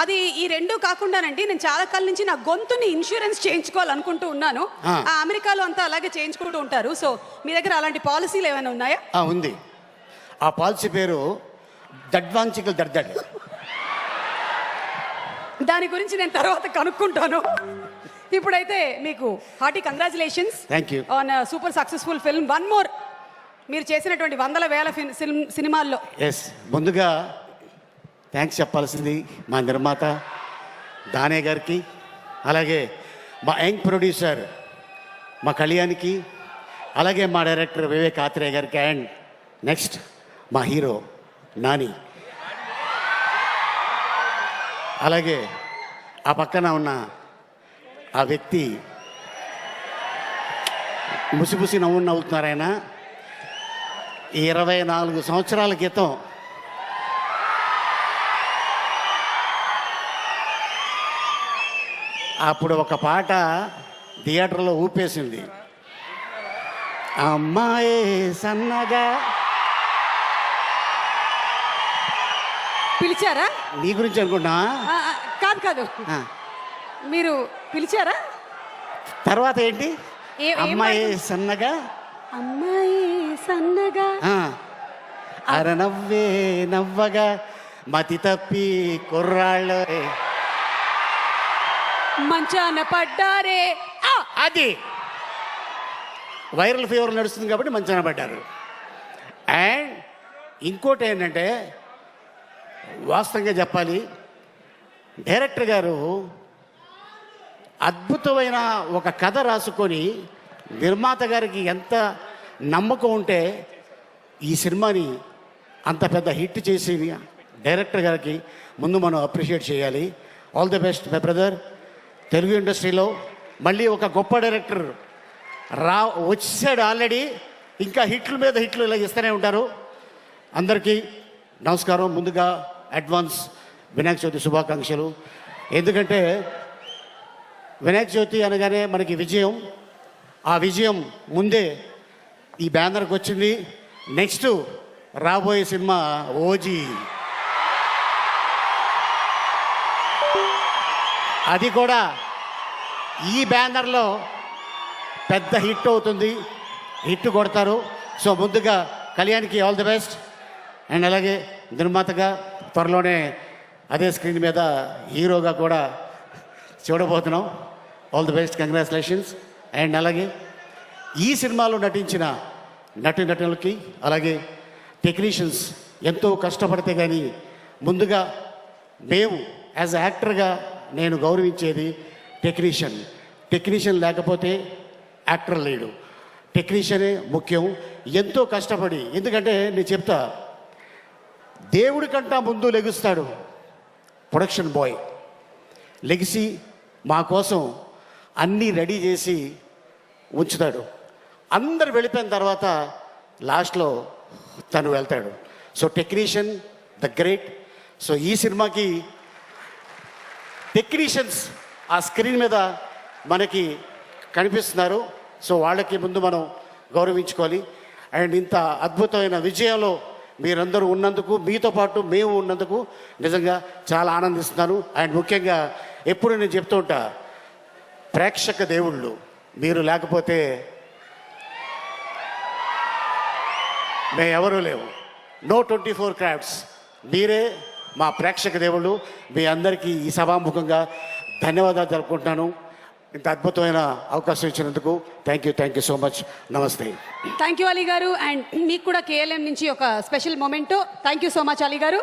అది ఈ రెండు కాకుండానండి, నేను చాలా కాలం నుంచి నా గొంతుని ఇన్సూరెన్స్ చేయించుకోవాలనుకుంటూ ఉన్నాను. ఆ అమెరికాలో అంతా అలాగే చేయించుకుంటూ ఉంటారు. సో మీ దగ్గర అలాంటి పాలసీలు ఏమైనా ఉన్నాయా? ఉంది. ఆ పాలసీ పేరు దడ్వాంచికల్ దడ్దడ్. దాని గురించి నేను తర్వాత కనుక్కుంటాను. ఇప్పుడైతే మీకు hearty congratulations on super successful film. One more, మీరు చేసినటువంటి వందల వేల సినిమాల్లో. ముందుగా థ్యాంక్స్ చెప్పాల్సింది మా నిర్మాత దానే గారికి, అలాగే మా యంగ్ ప్రొడ్యూసర్ మా కళ్యాణ్కి, అలాగే మా డైరెక్టర్ వివేక్ ఆత్రేయ గారికి, అండ్ నెక్స్ట్ మా హీరో నాని, అలాగే ఆ పక్కన ఉన్న ఆ వ్యక్తి ముసిముసి నవ్వుతున్నారు. ఆయన 24 సంవత్సరాల క్రితం అప్పుడు ఒక పాట థియేటర్లో ఊపేసింది. అమ్మాయి సన్నగా. పిలిచారా? నీ గురించి అనుకుంటున్నా? కాదు కాదు, మీరు పిలిచారా? తర్వాత ఏంటి? అమ్మాయి సన్నగా, అమ్మాయి సన్నగా, అరనవ్వే నవ్వగా, మతి తప్పి కుర్రాళ్ళు మంచాన పడ్డారే. అది వైరల్ ఫీవర్ నడుస్తుంది కాబట్టి మంచాన పడ్డారు. అండ్ ఇంకోటి ఏంటంటే, వాస్తవంగా చెప్పాలి, డైరెక్టర్ గారు అద్భుతమైన ఒక కథ రాసుకొని నిర్మాత గారికి ఎంత నమ్మకం ఉంటే ఈ సినిమాని అంత పెద్ద హిట్ చేసి డైరెక్టర్ గారికి ముందు మనం అప్రిషియేట్ చేయాలి. All the best my brother. Telugu ఇండస్ట్రీలో మళ్ళీ ఒక గొప్ప డైరెక్టర్ వచ్చాడు ఆల్రెడీ. ఇంకా హిట్లు మీద హిట్లు ఇలా ఇస్తూనే ఉంటారు. అందరికీ నమస్కారం. ముందుగా అడ్వాన్స్ వినాయక చవితి శుభాకాంక్షలు. ఎందుకంటే వినాయక చవితి అనగానే మనకి విజయం, ఆ విజయం ముందే ఈ బ్యానర్కి వచ్చింది. నెక్స్ట్ రాబోయే సినిమా ఓజీ, అది కూడా ఈ బ్యానర్లో పెద్ద హిట్ అవుతుంది, హిట్ కొడతారు. సో ముందుగా కళ్యాణ్కి ఆల్ ది బెస్ట్. అండ్ అలాగే నిర్మాతగా త్వరలోనే అదే స్క్రీన్ మీద హీరోగా కూడా చూడబోతున్నాం. All the best, congratulations. And అలాగే ఈ సినిమాలో నటించిన నటులకి, అలాగే టెక్నీషియన్స్ ఎంతో కష్టపడితే కానీ ముందుగా మేము యాజ్ యాక్టర్గా నేను గౌరవించేది టెక్నీషియన్ లేకపోతే యాక్టర్ లేడు. టెక్నీషియనే ముఖ్యం. ఎంతో కష్టపడి, ఎందుకంటే నేను చెప్తా, దేవుడి కంటా ముందు లెగుస్తాడు ప్రొడక్షన్ బాయ్. లెగిసి మా కోసం అన్నీ రెడీ చేసి ఉంచుతాడు. అందరు వెళ్ళిపోయిన తర్వాత లాస్ట్లో తను వెళ్తాడు. So technician the great. So ఈ సినిమాకి టెక్నీషియన్స్ ఆ స్క్రీన్ మీద మనకి కనిపిస్తున్నారు. సో వాళ్ళకి ముందు మనం గౌరవించుకోవాలి. అండ్ ఇంత అద్భుతమైన విజయంలో మీరందరూ ఉన్నందుకు, మీతో పాటు మేము ఉన్నందుకు నిజంగా చాలా ఆనందిస్తున్నాను. అండ్ ముఖ్యంగా ఎప్పుడు నేను చెప్తూ ఉంటా, ప్రేక్షక దేవుళ్ళు మీరు లేకపోతే మేము ఎవరూ లేవు. నో 24 క్రాఫ్ట్స్, మీరే మా ప్రేక్షక దేవుళ్ళు. మీ అందరికీ ఈ సభాముఖంగా ధన్యవాదాలు జరుపుకుంటున్నాను. ఇంత అద్భుతమైన అవకాశం ఇచ్చినందుకు థ్యాంక్ యూ సో మచ్. నమస్తే. థ్యాంక్ యూ అలీ గారు. అండ్ మీకు కూడా KLM నుంచి ఒక special memento. Thank you so much Ali గారు.